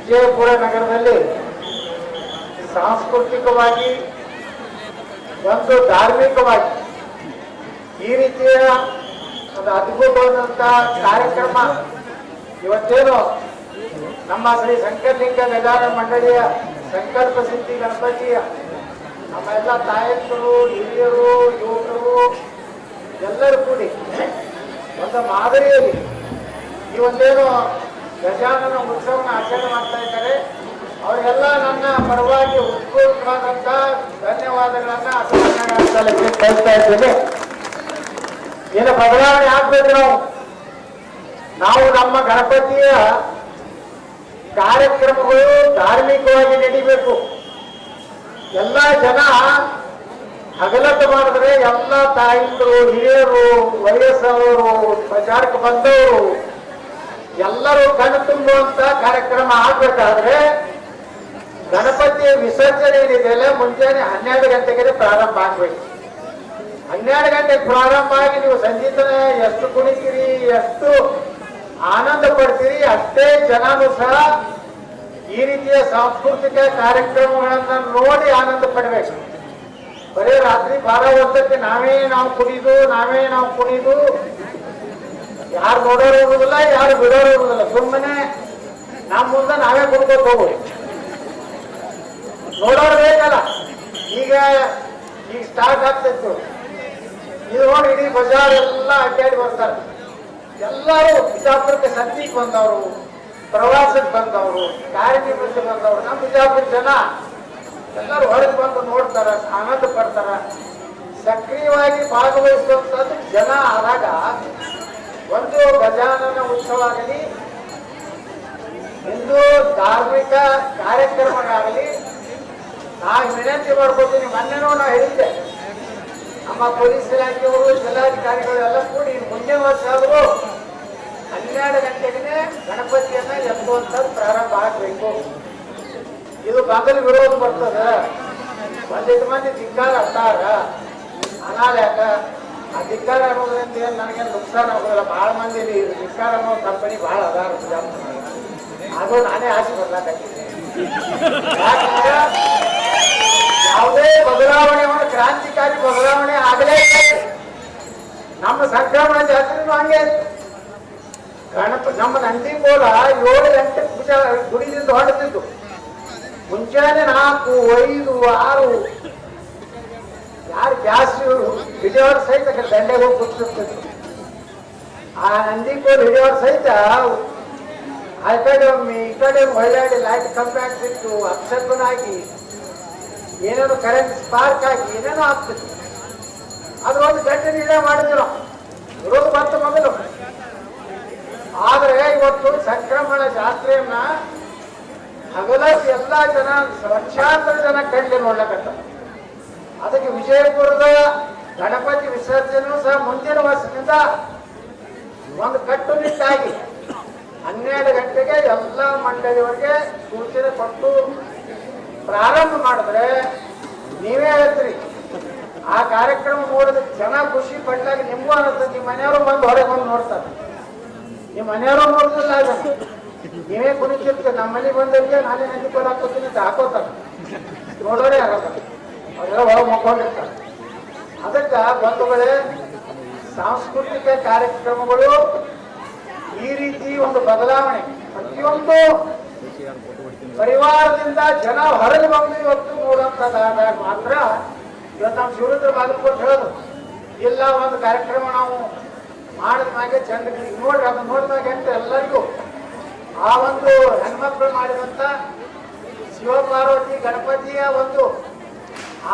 ವಿಜಯಪುರ ನಗರದಲ್ಲಿ ಸಾಂಸ್ಕೃತಿಕವಾಗಿ ಒಂದು ಧಾರ್ಮಿಕವಾಗಿ ಈ ರೀತಿಯ ಒಂದು ಅದ್ಭುತವಾದಂತಹ ಕಾರ್ಯಕ್ರಮ ಇವತ್ತೇನು ನಮ್ಮ ಶ್ರೀ ಶಂಕರಲಿಂಗ ಗಜಾನನ ಮಂಡಳಿಯ ಸಂಕಲ್ಪ ಸಿದ್ಧಿ ಗಣಪತಿಯ ನಮ್ಮ ಎಲ್ಲ ತಾಯಂದಿರು ಹಿರಿಯರು ಯುವಕರು ಎಲ್ಲರೂ ಕೂಡಿ ಒಂದು ಮಾದರಿಯಲ್ಲಿ ಈ ಒಂದೇನು ಗಜಾನನ ಉತ್ಸವನ ಆಚರಣೆ ಮಾಡ್ತಾ ಇದ್ದಾರೆ. ಅವರಿಗೆಲ್ಲ ನನ್ನ ಪರವಾಗಿ ಉತ್ಪೂರ್ಣವಾದಂತ ಧನ್ಯವಾದಗಳನ್ನ ಕಳಿಸ್ತಾ ಇದ್ದೇನೆ. ಏನು ಬದಲಾವಣೆ ಆಗ್ಬೇಕು, ನಾವು ನಮ್ಮ ಗಣಪತಿಯ ಕಾರ್ಯಕ್ರಮಗಳು ಧಾರ್ಮಿಕವಾಗಿ ನಡೀಬೇಕು. ಎಲ್ಲ ಜನ ಹಗಲತ್ತು ಮಾಡಿದ್ರೆ ಎಲ್ಲ ತಾಯಿಂದರು ಹಿರಿಯರು ವಯಸ್ಸವರು ಪ್ರಚಾರಕ್ಕೆ ಬಂದವರು ಎಲ್ಲರೂ ಕಣ್ಣು ತುಂಬುವಂತ ಕಾರ್ಯಕ್ರಮ ಆಗ್ಬೇಕಾದ್ರೆ ಗಣಪತಿಯ ವಿಸರ್ಜನೆ ಏನಿದೆಯಲ್ಲ ಮುಂಜಾನೆ 12 ಗಂಟೆಗೆ ಪ್ರಾರಂಭ ಆಗ್ಬೇಕು. 12 ಗಂಟೆಗೆ ಪ್ರಾರಂಭ ಆಗಿ ನೀವು ಸಂಜೀತನ ಎಷ್ಟು ಕುಣಿತೀರಿ, ಎಷ್ಟು ಆನಂದ ಪಡ್ತೀರಿ, ಅಷ್ಟೇ ಜನನು ಸಹ ಈ ರೀತಿಯ ಸಾಂಸ್ಕೃತಿಕ ಕಾರ್ಯಕ್ರಮಗಳನ್ನ ನೋಡಿ ಆನಂದ ಪಡಬೇಕು. ಬರೀ ರಾತ್ರಿ 12 ನಾವು ಕುಣಿದು ಯಾರು ನೋಡೋರು ಹೋಗುದಿಲ್ಲ, ಯಾರು ಬಿಡೋರು ಹೋಗುದಿಲ್ಲ. ಸುಮ್ಮನೆ ನಮ್ಮ ಮುಂದೆ ನಾವೇ ಕುಡ್ಕೋತ ಹೋಗುದು. ನೋಡೋರು ಬೇಕಲ್ಲ. ಈಗ ಸ್ಟಾರ್ಟ್ ಆಗ್ತಿತ್ತು. ಇದು ನೋಡಿ ಇಡೀ ಬಜಾರ್ ಎಲ್ಲ ಅಡ್ಡಾಡಿ ಬರ್ತಾರೆ. ಎಲ್ಲರೂ ಬಿಜಾಪುರಕ್ಕೆ ಸಂತಿಗೆ ಬಂದವರು, ಪ್ರವಾಸಕ್ಕೆ ಬಂದವರು, ಕಾರ್ಯಕ್ರಮಕ್ಕೆ ಬಂದವರು, ನಮ್ಮ ಬಿಜಾಪುರ ಜನ ಎಲ್ಲರೂ ಹೊರಗೆ ಬಂದು ನೋಡ್ತಾರ, ಆನಂದ ಪಡ್ತಾರ. ಸಕ್ರಿಯವಾಗಿ ಭಾಗವಹಿಸುವಂತದ್ದು ಜನ ಆದಾಗ ಒಂದು ಗಜಾನನ ಉತ್ಸವ ಆಗಲಿ, ಹಿಂದೂ ಧಾರ್ಮಿಕ ಕಾರ್ಯಕ್ರಮಗಳಾಗಲಿ, ನಾ ವಿನಂತಿ ಮಾಡ್ಕೊತೀನಿ. ಮೊನ್ನೆನೂ ನಾ ಹೇಳಿದ್ದೆ, ನಮ್ಮ ಪೊಲೀಸ್ ಇಲಾಖೆಯವರು ಜಿಲ್ಲಾಧಿಕಾರಿಗಳು ಎಲ್ಲ ಕೂಡಿ ಮುಂದಿನ ವರ್ಷ ಆದರೂ 12 ಗಂಟೆಗೆ ಗಣಪತಿಯನ್ನ ಎತ್ತುವಂಥದ್ದು ಪ್ರಾರಂಭ ಆಗಬೇಕು. ಇದು ಬದಲು ವಿರೋಧ ಬರ್ತದೆ. ಒಂದಿಷ್ಟು ಮಂದಿ ಧಿಕ್ಕಾರ ಅಂತಾರ, ಅನಾಲ್ಯಾಕ ಆ ಧಿಕ್ಕಾರ ಅನ್ನೋದ್ರಿಂದ ಏನು ನನಗೇನು ನುಕ್ಸಾನ ಆಗೋದಿಲ್ಲ. ಭಾಳ ಮಂದಿ ಧಿಕ್ಕಾರ ಅನ್ನೋ ಕಂಪನಿ ಭಾಳ ಅದಾರ. ಅದು ನಾನೇ ಆಸೆ ಬರ್ಲಾಕತ್ತೀನಿ. ಯಾಕಂದ್ರೆ ಯಾವುದೇ ಬದಲಾವಣೆ, ಒಂದು ಕ್ರಾಂತಿಕಾರಿ ಬದಲಾವಣೆ ಆಗಲೇ ಇಲ್ಲ. ನಮ್ಮ ಸಂಕ್ರಮಣ ಜಾತ್ರೆನೂ ಹಂಗೆ ನಮ್ಮ ನಂದಿಗೋಲ 7 ಗಂಟೆ ಪೂಜಾ ಗುಡಿದಿಂದ ಹೊರಡ್ತಿದ್ದು. ಮುಂಜಾನೆ 4, 5, 6 ಯಾರು ಗ್ಯಾಸ್ ಹಿಡಿಯೋರು ಸಹಿತ ದಂಡೆಗೆ ಹೋಗಿ ಕೂತಿರ್ತಿದ್ರು. ಆ ನಂದಿಗೋಲ್ ಹಿಡಿಯೋರು ಸಹಿತ ಆ ಕಡೆ ಒಮ್ಮೆ ಈ ಕಡೆ ಹೊಳ್ಳಾಡಿ ಲೈಟ್ ಕಂಬಿ ಆಗ್ತಿತ್ತು, ಅಪ್ಸರ್ಪನ್ ಆಗಿ ಏನೇನು ಕರೆಂಟ್ ಸ್ಪಾರ್ಕ್ ಆಗಿ ಏನೇನೋ ಆಗ್ತಿತ್ತು. ಅದು ಒಂದು ಗಂಟೆ ನಿರ್ಣಯ ಮಾಡಿದ್ರು ನಾವು, ವಿರೋಧ ಬಂತ ಮೊದಲು. ಆದ್ರೆ ಇವತ್ತು ಸಂಕ್ರಮಣ ಜಾತ್ರೆಯನ್ನ ಹಗಲಕ್ಕೆ ಎಲ್ಲಾ ಜನ, ಲಕ್ಷಾಂತರ ಜನ ಕಣ್ಣಿಗೆ ನೋಡ್ಲಕತ್ತ. ಅದಕ್ಕೆ ವಿಜಯಪುರದ ಗಣಪತಿ ವಿಸರ್ಜನೆಯೂ ಸಹ ಮುಂದಿನ ವರ್ಷದಿಂದ ಒಂದು ಕಟ್ಟುನಿಟ್ಟಾಗಿ 12 ಗಂಟೆಗೆ ಎಲ್ಲ ಮಂಡಳಿಯವರಿಗೆ ಸೂಚನೆ ಕೊಟ್ಟು ಪ್ರಾರಂಭ ಮಾಡಿದ್ರೆ, ನೀವೇ ಹೇಳ್ತೀರಿ ಆ ಕಾರ್ಯಕ್ರಮ ನೋಡಿದ ಜನ ಖುಷಿ ಪಟ್ಟಾಗ ನಿಮಗೂ ಅನ್ನಿಸ್ತದೆ. ನಿಮ್ಮ ಮನೆಯವರು ಬಂದು ಹೊರಗೆ ಬಂದು ನೋಡ್ತಾರೆ. ನಿಮ್ಮ ಮನೆಯವರು ನೋಡುದಿಲ್ಲ, ನೀವೇ ಕುಣಿತಿರ್ತೀರಿ. ನಮ್ಮ ಮನೆಗೆ ಬಂದವರಿಗೆ ನಾನೇ ನಂದಿಕೋಲ್ ಹಾಕೋತೀನಿ ಅಂತ ಹಾಕೋತಾರೆ, ನೋಡೋರೇ ಆಗಲ್ಲ. ಅವರೆಲ್ಲ ಹೊರಗೆ ಮಕ್ಕೊಂಡಿರ್ತಾರೆ. ಅದಕ್ಕೆ ಒಂದು ವೇಳೆ ಸಾಂಸ್ಕೃತಿಕ ಕಾರ್ಯಕ್ರಮಗಳು ಈ ರೀತಿ ಒಂದು ಬದಲಾವಣೆ, ಪ್ರತಿಯೊಂದು ಪರಿವಾರದಿಂದ ಜನ ಹೊರಗೆ ಬಂದು ಇವತ್ತು ನೋಡುವಂತದ್ದಾದಾಗ ಮಾತ್ರ ಇವತ್ತು ನಮ್ಮ ಶಿವರುದ್ರ ಬಾಗಲಕೋಟೆ ಹೇಳೋದು ಇಲ್ಲ. ಒಂದು ಕಾರ್ಯಕ್ರಮ ನಾವು ಮಾಡಿದ ಮ್ಯಾಗೆ ಜನರಿಗೆ ನೋಡ್ರಿ, ಅದನ್ನ ನೋಡಿದಾಗ ಅಂತ ಎಲ್ಲರಿಗೂ ಆ ಒಂದು ಹೆಣ್ಮಕ್ಳು ಮಾಡಿದಂತ ಶಿವಪಾರ್ವತಿ ಗಣಪತಿಯ ಒಂದು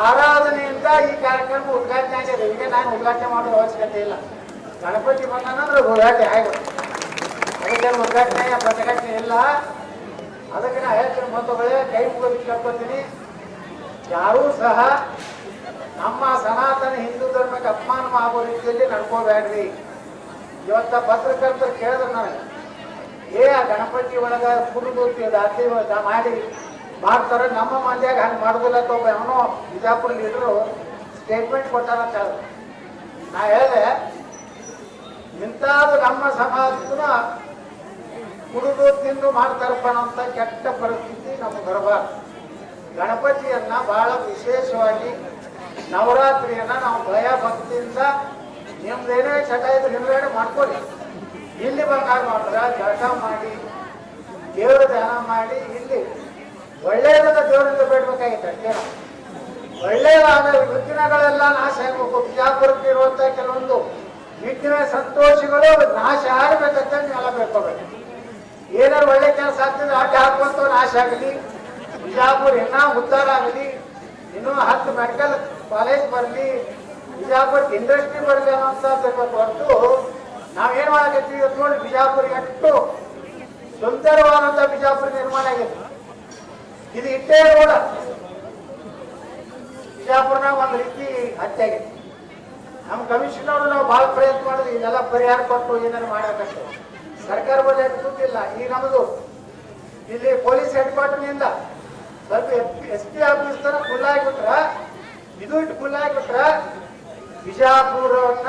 ಆರಾಧನೆಯಿಂದ ಈ ಕಾರ್ಯಕ್ರಮ ಉದ್ಘಾಟನೆ ಆಗಿದೆ. ಈಗ ನಾನು ಉದ್ಘಾಟನೆ ಮಾಡೋದು ಅವಶ್ಯಕತೆ ಇಲ್ಲ. ಗಣಪತಿ ಬಂದನಂದ್ರೆ ಉದ್ಘಾಟನೆ ಆಗಿದೆ. ಅದಕ್ಕೇನು ಉದ್ಘಾಟನೆ ಪ್ರತಿಘಟನೆ ಇಲ್ಲ. ಅದಕ್ಕೆ ನಾ ಹೇಳ್ತೀನಿ, ಬಂಧುಗಳೇ, ಕೈ ಮುಗಿದು ಕೇಳ್ಕೊತೀನಿ, ಯಾರೂ ಸಹ ನಮ್ಮ ಸನಾತನ ಹಿಂದೂ ಧರ್ಮಕ್ಕೆ ಅಪಮಾನ ಆಗೋ ರೀತಿಯಲ್ಲಿ ನಡ್ಕೋಬೇಡ್ರಿ. ಇವತ್ತ ಪತ್ರಕರ್ತರು ಕೇಳಿದ್ರು ನನಗೆ, ಆ ಗಣಪತಿ ಒಳಗ ಕುಡಿದು ದಾತಿ ಮಾಡಿ ಮಾಡ್ತಾರೆ, ನಮ್ಮ ಮಂದ್ಯಾಗ ಹಂಗೆ ಮಾಡೋದಿಲ್ಲ ಅಂತ ಒಬ್ಬ ಅವನು ಬಿಜಾಪುರ ಲೀಡರು ಸ್ಟೇಟ್ಮೆಂಟ್ ಕೊಟ್ಟಾರಂತ ಹೇಳಿದ್ರು. ನಾ ಹೇಳಿದೆ, ಇಂಥದ್ದು ನಮ್ಮ ಸಮಾಜದ ಕುಡಿದು ತಿಂದು ಮಾಡ್ತಾರಪ್ಪ ಅಂತ ಕೆಟ್ಟ ಪರಿಸ್ಥಿತಿ ನಮ್ಗೆ ಬರಬಾರ್ದು. ಗಣಪತಿಯನ್ನ ಬಹಳ ವಿಶೇಷವಾಗಿ ನವರಾತ್ರಿಯನ್ನ ನಾವು ಭಯ ಭಕ್ತಿಯಿಂದ ನಿಮ್ದೇನೇ ಚಟ ಇದ್ರೆ ಹಿಂದ್ಗಡೆ ಮಾಡ್ಕೊಳ್ಳಿ. ಇಲ್ಲಿ ಬಂದಾಗ ಮಾತ್ರ ಜಳಕ ಮಾಡಿ ದೇವರ ಧ್ಯಾನ ಮಾಡಿ ಇಲ್ಲಿ ಒಳ್ಳೆಯದನ್ನ ದೇವರಿಂದ ಬೇಡಬೇಕಾಗಿತ್ತು. ಅಷ್ಟೇ ಒಳ್ಳೆಯದಾದ ವಿಘ್ನಗಳೆಲ್ಲ ನಾಶ ಆಗಬೇಕು. ಬಿಜಾಪುರಕ್ಕೆ ಇರುವಂತ ಕೆಲವೊಂದು ವಿಘ್ನ ಸಂತೋಷಗಳು ನಾಶ ಆಗಬೇಕಂತ ನೀವೆಲ್ಲ ಬೇಡ್ಕೋಬೇಕು. ಏನಾದ್ರು ಒಳ್ಳೆ ಕೆಲಸ ಆಗ್ತದೆ ಅಡ್ಡ ಹಾಕುವಂತ ನಾಶ ಆಗಲಿ, ಬಿಜಾಪುರ ಇನ್ನ ಉದ್ಧಾರ ಆಗಲಿ, ಇನ್ನೂ 10 ಮೆಡಿಕಲ್ ಕಾಲೇಜ್ ಬರಲಿ, ಬಿಜಾಪುರಕ್ಕೆ ಇಂಡಸ್ಟ್ರಿ ಬರಲಿ ಅನ್ನೋಂಥದ್ದು ಹೊರತು ನಾವೇನ್ ಮಾಡಕತ್ತೀವಿ ನೋಡಿ. ಬಿಜಾಪುರ ಎಷ್ಟು ಸುಂದರವಾದಂತ ಬಿಜಾಪುರ ನಿರ್ಮಾಣ ಆಗಿದೆ. ಇದು ಇಟ್ಟೇ ಕೂಡ ಬಿಜಾಪುರನಾಗ ಒಂದು ರೀತಿ ಹತ್ಯೆ ಆಗಿದೆ. ನಮ್ಮ ಕಮಿಷನರ್ ನಾವು ಬಹಳ ಪ್ರಯತ್ನ ಮಾಡಿದ್ವಿ, ಇದೆಲ್ಲ ಪರಿಹಾರ ಕೊಟ್ಟು ಏನಾರು ಮಾಡಬೇಕಂತ. ಸರ್ಕಾರ ಬಜೆಟ್ ದುಡ್ಡಿಲ್ಲ. ಈಗ ನಮ್ಮದು ಇಲ್ಲಿ ಪೊಲೀಸ್ ಹೆಡ್ ಕ್ವಾರ್ಟರ್ನಿಂದ ಸ್ವಲ್ಪ SP ಆಫೀಸ್ ತರ ಫುಲ್ ಆಗಿಬಿಟ್ರ, ಇದು ಇಟ್ಟು ಫುಲ್ ಆಗಿಬಿಟ್ರ ಬಿಜಾಪುರವನ್ನ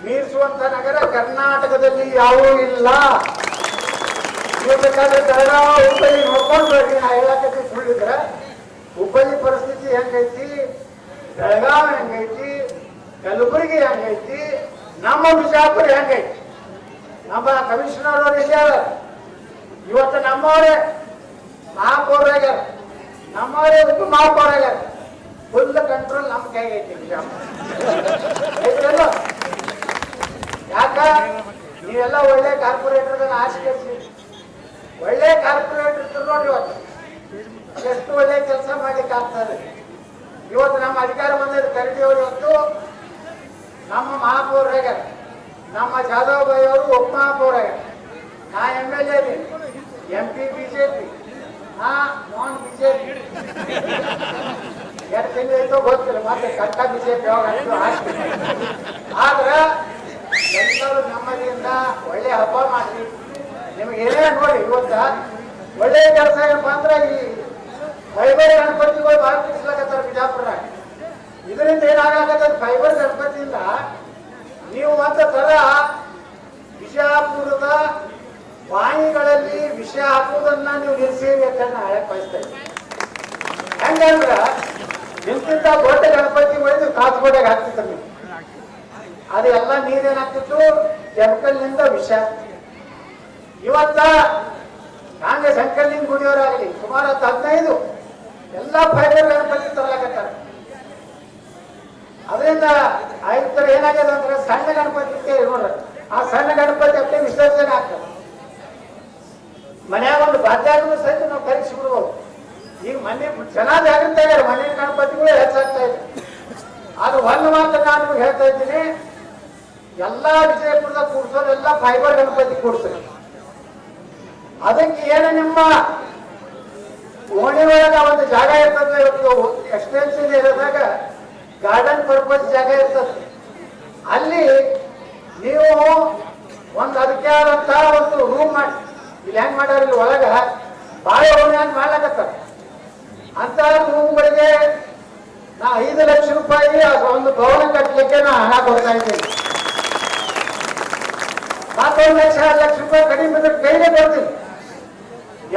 ಮೀರಿಸುವಂತ ನಗರ ಕರ್ನಾಟಕದಲ್ಲಿ ಯಾವೂ ಇಲ್ಲ. ಬೇಕಾದ್ರೆ ಬೆಳಗಾವಿ ಹುಬ್ಬಳ್ಳಿ ನೋಡ್ಕೊಂಡು ಬರ್ರಿ. ನಾ ಹೇಳಕ್ಕೆ ಸುಳ್ಳಿದ್ರ ಹುಬ್ಬಳ್ಳಿ ಪರಿಸ್ಥಿತಿ ಹೆಂಗೈತಿ, ಬೆಳಗಾವಿ ಹೆಂಗೈತಿ, ಕಲಬುರಗಿ ಹೆಂಗೈತಿ, ನಮ್ಮ ಬಿಜಾಪುರ ಹೆಂಗೈತಿ. ನಮ್ಮ ಕಮಿಷನರ್ ಅವರು ಇದ್ದಾರೆ ಇವತ್ತು, ನಮ್ಮವರೇ ಮಹಾಪೌರಾಗ್ಯಾರ, ನಮ್ಮವರೇ ಉಪ ಮಹಾಪೌರಾಗ್ಯಾರ. ಫುಲ್ ಕಂಟ್ರೋಲ್ ನಮ್ಮ ಕೈಗೆ ಐತಿ ಬಿಜಾಪುರ. ಯಾಕ ನೀವೆಲ್ಲ ಒಳ್ಳೆ ಕಾರ್ಪೊರೇಟರ್ ಆಶೀರ್ವದಿಸಿ, ಒಳ್ಳೆ ಕಾರ್ಪೊರೇಟರ್ ನೋಡಿ ಇವತ್ತು ಎಷ್ಟು ಒಳ್ಳೆ ಕೆಲಸ ಮಾಡ್ಲಿಕ್ಕೆ ಆಗ್ತದೆ. ಇವತ್ತು ನಮ್ಮ ಅಧಿಕಾರ ಬಂದಿದ್ದ ಕರಡಿಯವರು ಇವತ್ತು ನಮ್ಮ ಮಹಾಪೌರಾಗ್ಯಾರ, ನಮ್ಮ ಜಾಧವ್ ಭಾಯಿ ಅವರು ಉಪ ಮಹಾಪೌರಾಗ್ಯಾರ. ನಾ MLA ಇದೀನಿ, MP ಬಿಜೆಪಿ, ನಾ ನಾನ್ ಬಿಜೆಪಿ. 2 ತಿಂಗಳು ಐತೋ ಗೊತ್ತಿಲ್ಲ, ಮತ್ತೆ ಕಟ್ಟ ಬಿಜೆಪಿ ಆದ್ರ ಎಲ್ಲರೂ ನೆಮ್ಮದಿಯಿಂದ ಒಳ್ಳೆ ಹಬ್ಬ ಮಾಡಿ ನಿಮಗೆ ಏನೇ ನೋಡಿ. ಇವತ್ತ ಒಳ್ಳೆ ಕೆಲಸ ಏನಪ್ಪ ಅಂದ್ರೆ ಈ ಫೈಬರ್ ಗಣಪತಿಗಳು ಭಾಳ ತಿಳಿಸ್ಲಾಕತ್ತಾರ ಬಿಜಾಪುರ. ಇದರಿಂದ ಏನಾಗತ್ತದ, ಫೈಬರ್ ಗಣಪತಿಯಿಂದ ನೀವು ಒಂದು ತರ ಬಿಜಾಪುರದ ಬಾಯಿಗಳಲ್ಲಿ ವಿಷ ಹಾಕುವುದನ್ನ ನೀವು ನಿಲ್ಲಿಸಬೇಕನ್ನ ಹಳೆ ಬಯಸ್ತಾ ಇದ್ದೀವಿ. ಹೆಂಗಂದ್ರ ನಿಂತಿದ್ದ ದೊಡ್ಡ ಗಣಪತಿ ಒಯ್ದು ಕಾಸಗೋಡೆಗೆ ಹಾಕ್ತಿತ್ತು ನೀವು, ಅದೆಲ್ಲ ನೀರೇನಾಗ್ತಿತ್ತು, ಕೆಮಿಕಲ್ನಿಂದ ವಿಷ. ಇವತ್ತ ಕಾಂಗ್ರೆಸ್ ಅಂಕಲಿಂಗ್ ಗುಡಿಯವರಾಗಲಿ ಸುಮಾರು 15 ಎಲ್ಲ ಫೈಬರ್ ಗಣಪತಿ ತರಲಾಕತ್ತಾರ. ಅದರಿಂದ ಆಯುಕ್ತರು ಏನಾಗ್ಯದ ಅಂದ್ರೆ ಸಣ್ಣ ಗಣಪತಿ ನೋಡ್ರಿ, ಆ ಸಣ್ಣ ಗಣಪತಿ ಅಷ್ಟೇ ವಿಸರ್ಜನೆ ಆಗ್ತದೆ. ಮನ್ಯಾಗ ಒಂದು ಬಾಧ್ಯಾಗಲು ಸಹಿತ ನಾವು ಪರೀಕ್ಷೆ ಬಿಡ್ಬೋದು. ಈಗ ಮನೆ ಜನ ಜಾಗೃತಿ ಆಗ್ಯಾರ, ಮನೆ ಗಣಪತಿಗಳು ಹೆಚ್ಚಾಗ್ತಾ ಇದೆ. ಅದು ಒಂದು ಮಾತ್ರ ನಾನು ನಿಮ್ಗೆ ಹೇಳ್ತಾ ಇದ್ದೀನಿ, ಎಲ್ಲಾ ವಿಜಯಪುರದ ಕೂಡ್ಸೋರೆಲ್ಲ ಫೈಬರ್ ಗಣಪತಿ ಕೂಡ್ಸ್ರಿ. ಅದಕ್ಕೆ ಏನು ನಿಮ್ಮ ಓಣಿ ಒಳಗ ಒಂದು ಜಾಗ ಇರ್ತದೆ, ಇವತ್ತು ಎಕ್ಸ್ಟೆನ್ಷನ್ ಇರೋದಾಗ ಗಾರ್ಡನ್ ಪರ್ಪಸ್ ಜಾಗ ಇರ್ತದೆ. ಅಲ್ಲಿ ನೀವು ಒಂದು ಅದಕ್ಕೆ ಆದಂತ ಒಂದು ರೂಮ್ ಮಾಡಿ, ಇಲ್ಲಿ ಹೆಂಗ್ ಮಾಡ್ಯಾರ, ಇಲ್ಲಿ ಒಳಗ ಬಾಳೆ ಓಣಿ ಅಂತ ಮಾಡ್ಲಾಕತ್ತಾರ. ಅಂತ ರೂಮ್ಗಳಿಗೆ ನಾ 5 ಲಕ್ಷ ರೂಪಾಯಿ ಒಂದು ಭವನ ಕಟ್ಟಲಿಕ್ಕೆ ನಾ ಹಣ ಕೊಡ್ತಾ ಇದ್ದೀನಿ. 1 ಲಕ್ಷ 2 ಲಕ್ಷ ರೂಪಾಯಿ ಕಡಿಮೆ ಬಿದ್ದರೆ ಕೈಲೇ ಕೊಡ್ತೀನಿ.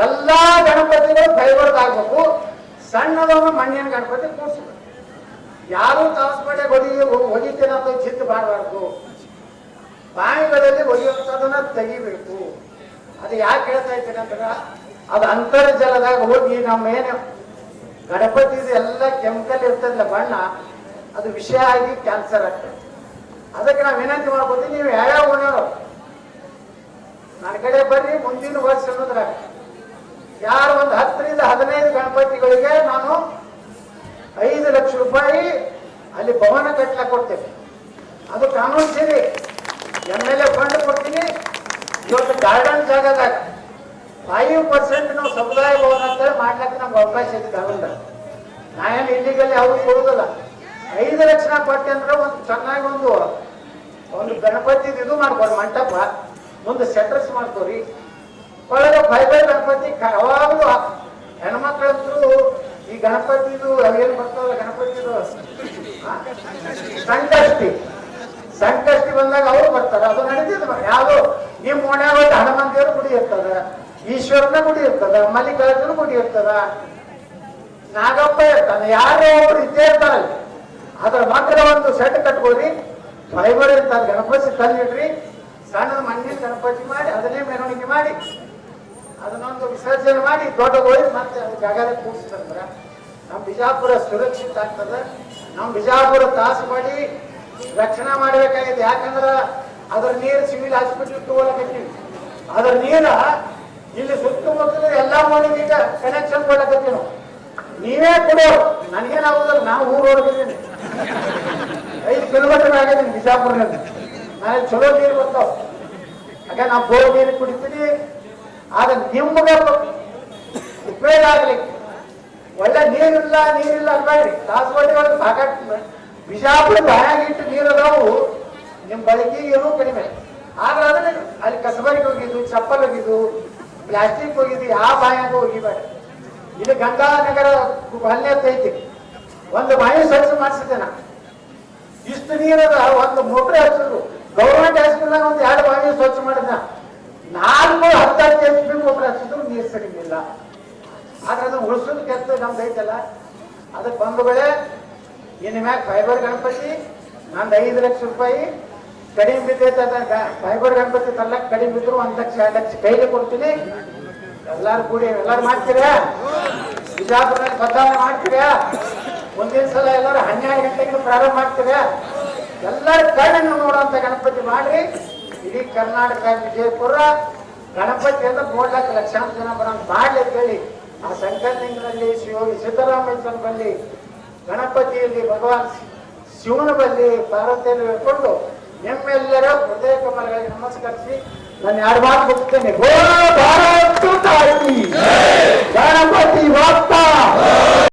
ಎಲ್ಲಾ ಗಣಪತಿಗಳು ಫೈಬರ್ದ್ ಆಗ್ಬೇಕು. ಸಣ್ಣದವನ್ನ ಮಣ್ಣಿನ ಗಣಪತಿ ಕೂಡಿಸ್ಬೇಕು. ಯಾರು ತಾವಸ್ಪಡೆ ಒಗಿತೇನಂತ ಚಿಂತೆ ಮಾಡಬಾರ್ದು. ಬಾವಿಗಳಲ್ಲಿ ಒಗೆಯುವಂಥದನ್ನ ತೆಗಿಬೇಕು. ಅದು ಯಾಕೆ ಹೇಳ್ತಾ ಇದ್ದೀನಿ ಅಂದ್ರೆ, ಅದು ಅಂತರ್ಜಲದಾಗ ಹೋಗಿ ನಮ್ಮ ಏನು ಗಣಪತಿ ಎಲ್ಲ ಕೆಮಿಕಲ್ ಇರ್ತದಲ್ಲ ಬಣ್ಣ, ಅದು ವಿಷ ಆಗಿ ಕ್ಯಾನ್ಸರ್ ಆಗ್ತದೆ. ಅದಕ್ಕೆ ನಾವು ವಿನಂತಿ ಮಾಡ್ಕೊತೀವಿ, ನೀವು ಯಾವ್ಯಾವ ಓಣ್ಯರು ನನ್ನ ಕಡೆ ಬರ್ರಿ. ಮುಂದಿನ ವರ್ಷ ಅನ್ನೋದ್ರಾಗ ಯಾರು ಒಂದು 10 ರಿಂದ 15 ಗಣಪತಿಗಳಿಗೆ ನಾನು 5 ಲಕ್ಷ ರೂಪಾಯಿ ಅಲ್ಲಿ ಭವನ ಕಟ್ಟಲಕ್ಕೆ ಕೊಡ್ತೇವೆ. ಅದು ಕಾನೂನು ಸೇರಿ MLA ಫಂಡ್ ಕೊಡ್ತೀನಿ. ಇವತ್ತು ಗಾರ್ಡನ್ ಜಾಗದಾಗ 5% ನಾವು ಸಮುದಾಯ ಭವನ ಅಂತ ಮಾಡ್ಲಿಕ್ಕೆ ನಮ್ಗೆ ಅವಕಾಶ ಇದೆ ಕಾನೂನ್ದಾಗ. ನಾ ಏನು ಇಲ್ಲಿಗಲ್ಲಿ ಅವ್ರು ಕೊಡುದಿಲ್ಲ. 5 ಲಕ್ಷ ಕೊಟ್ಟೆ ಅಂದ್ರೆ ಒಂದು ಚೆನ್ನಾಗಿ ಒಂದು ಗಣಪತಿ ಇದು ಮಾಡ್ಕೊರಿ, ಮಂಟಪ ಮುಂದೆ ಸೆಟರ್ಸ್ ಮಾಡ್ಕೋರಿ. ಒಳಗೆ ಫೈಬರ್ ಗಣಪತಿ ಯಾವಾಗಲೂ ಹೆಣ್ಮಕ್ಳಂತರೂ ಈ ಗಣಪತಿದು ಅವೇನು ಬರ್ತಾವಲ್ಲ, ಗಣಪತಿದು ಸಂಕಷ್ಟಿ ಬಂದಾಗ ಅವ್ರು ಬರ್ತಾರೆ. ಅದು ನಡೀತಿದ್ ಯಾವ್ದು ನಿಮ್ಮ ಓಣ್ಯಾಗ ಹನುಮಂತ ದೇವ್ರ ಗುಡಿ ಇರ್ತದ, ಇರ್ತದ, ಮಲ್ಲಿಕಾರ್ಜುನ ಗುಡಿ ಇರ್ತದ, ನಾಗಪ್ಪ ಇರ್ತಾನೆ, ಯಾರೋ ಒಬ್ರು ಇದ್ದೇ ಇರ್ತಾರಲ್ಲ. ಅದ್ರ ಮಕ್ಕಳ ಒಂದು ಸೆಟ್ ಕಟ್ಕೋರಿ, ಫೈಬರ್ ಇರ್ತದ, ಗಣಪತಿ ತಂದಿಡ್ರಿ, ಸಣ್ಣ ಮಣ್ಣಿನ ಗಣಪತಿ ಮಾಡಿ ಅದನ್ನೇ ಮೆರವಣಿಗೆ ಮಾಡಿ ಅದನ್ನೊಂದು ವಿಸರ್ಜನೆ ಮಾಡಿ ದೊಡ್ಡಗೋಗಿ ಮತ್ತೆ ಅದು ಜಾಗದ ಕೂಡಿಸ್ತಂದ್ರ ನಮ್ಮ ಬಿಜಾಪುರ ಸುರಕ್ಷಿತ ಆಗ್ತದ. ನಮ್ಮ ಬಿಜಾಪುರ ತಾಸು ಮಾಡಿ ರಕ್ಷಣೆ ಮಾಡ್ಬೇಕಾಗಿದೆ. ಯಾಕಂದ್ರ ಅದ್ರ ನೀರು ಸಿವಿಲ್ ಹಾಸ್ಪಿಟಲ್ ತಗೊಳಕತ್ತೀವಿ, ಅದ್ರ ನೀರ ಇಲ್ಲಿ ಸುತ್ತಮುತ್ತಲ ಎಲ್ಲಾ ಮನೆಗೆ ಈಗ ಕನೆಕ್ಷನ್ ಕೊಡಕತ್ತೀವಿ ನಾವು. ನೀವೇ ಕೊಡೋ, ನನಗೇನಾಗುದಿಲ್ಲ, ನಾವು ಊರೊಳಗಿದ್ದೀನಿ, 5 ಕಿಲೋಮೀಟರ್ ಆಗಿದ್ದೀನಿ ಬಿಜಾಪುರನಲ್ಲಿ. ನಾನು ಚಲೋ ನೀರು ಬರ್ತಾವ, ಹಾಗೆ ನಾವು ಬೋರ್ ನೀರು ಕುಡಿತೀವಿ. ಆಗ ನಿಮ್ಗೆ ಉಪಯೋಗ ಆಗ್ಲಿಕ್ಕೆ ಒಳ್ಳೆ ನೀರಿಲ್ಲ ಅನ್ಬೇಡ್ರಿ. ದಾಸವಾಡಿ ಒಳಗೆ ಸಾಕಾಗ್ತದೆ. ಬಿಜಾಪುರ ಬಾಯಾಗಿಟ್ಟು ನೀರು ಅದಾವು, ನಿಮ್ ಬಳಕೆಗೆ ಏನೂ ಕಡಿಮೆ. ಆದ್ರೆ ಅದನ್ನ ಅಲ್ಲಿ ಕಸಬರಿಗೆ ಹೋಗಿದ್ದು, ಚಪ್ಪಲ್ ಹೋಗಿದ್ದು, ಪ್ಲಾಸ್ಟಿಕ್ ಹೋಗಿದ್ದು, ಯಾವ ಬಾಯಾಗ ಹೋಗಿಬೇಡ. ಇಲ್ಲಿ ಗಂಗಾನಗರ ಅಲ್ಲೇ ಐತಿ, ಒಂದು ಬಾಯಿ ಸ್ವಚ್ಛ ಮಾಡಿಸಿದ್ದೆ ನಾ. ಇಷ್ಟು ನೀರದ ಒಂದು ಮೋಟ್ರ್ ಹಚ್ಚಿದ್ರು. ಗೌರ್ಮೆಂಟ್ ಹೈಸ್ಕೂಲ್ನಾಗ ಒಂದು 2 ಬಾವಿ ಸ್ವಚ್ಛ ಮಾಡಿದ, 4 10 HP ಮೋಟ್ರ್ ಹಚ್ಚಿದ್ರು ನೀರು ಸರಿಗಿಲ್ಲ. ಆದ್ರೆ ಅದನ್ನ ಉಳಿಸೋದು ಕೆಲಸ ನಮ್ದು ಐತಲ್ಲ. ಅದಕ್ಕೆ ಬಂದ ಬೆಳೆ ಇನ್ನು ಮ್ಯಾಗ ಫೈಬರ್ ಗಣಪತಿ ನಂದು 5 ಲಕ್ಷ ರೂಪಾಯಿ ಕಡಿಮೆ ಬಿದ್ದೈತೆ. ಅದ ಫೈಬರ್ ಗಣಪತಿ ತರ್ಲಕ್ಕೆ ಕಡಿಮೆ ಬಿದ್ರು 1 ಲಕ್ಷ 2 ಲಕ್ಷ ಕೈಲಿ ಕೊಡ್ತೀನಿ. ಎಲ್ಲಾರು ಕೂಡಿ ಎಲ್ಲಾರು ಮಾಡ್ತೀರಾ? ಬಿಜಾಪುರದಲ್ಲಿ ಬದಲಾವಣೆ ಮಾಡ್ತೀರಾ? ಮುಂದಿನ ಸಲ ಎಲ್ಲರೂ 12 ಗಂಟೆಗೆ ಪ್ರಾರಂಭ ಮಾಡ್ತೀರಾ? ಎಲ್ಲರೂ ಕಣ್ಣನ್ನು ನೋಡುವಂತ ಗಣಪತಿ ಮಾಡ್ರಿ. ಇಡೀ ಕರ್ನಾಟಕ ವಿಜಯಪುರ ಗಣಪತಿ ಅಂತ ನೋಡ್ಲಕ್ಕೆ ಲಕ್ಷಾಂತರ ಜನ ಬರೋಂಗ್ ಮಾಡ್ಲಿ ಅಂತ ಹೇಳಿ ಆ ಸಂಕಲ್ಪದಲ್ಲಿ ಶಿವೋಗಿ ಸಿದ್ದರಾಮಯ್ಯನ ಬಲ್ಲಿ, ಗಣಪತಿಯಲ್ಲಿ ಭಗವಾನ್ ಶಿವನ ಬಲ್ಲಿ ಪಾರ್ವತಿಯನ್ನು ಹೇಳ್ಕೊಂಡು ನಿಮ್ಮೆಲ್ಲರ ಹೃದಯ ಕಮಲಗಳಿಗೆ ನಮಸ್ಕರಿಸಿ ನಾನು 2 ಮಾತು ಮುಗಿಸ್ತೇನೆ.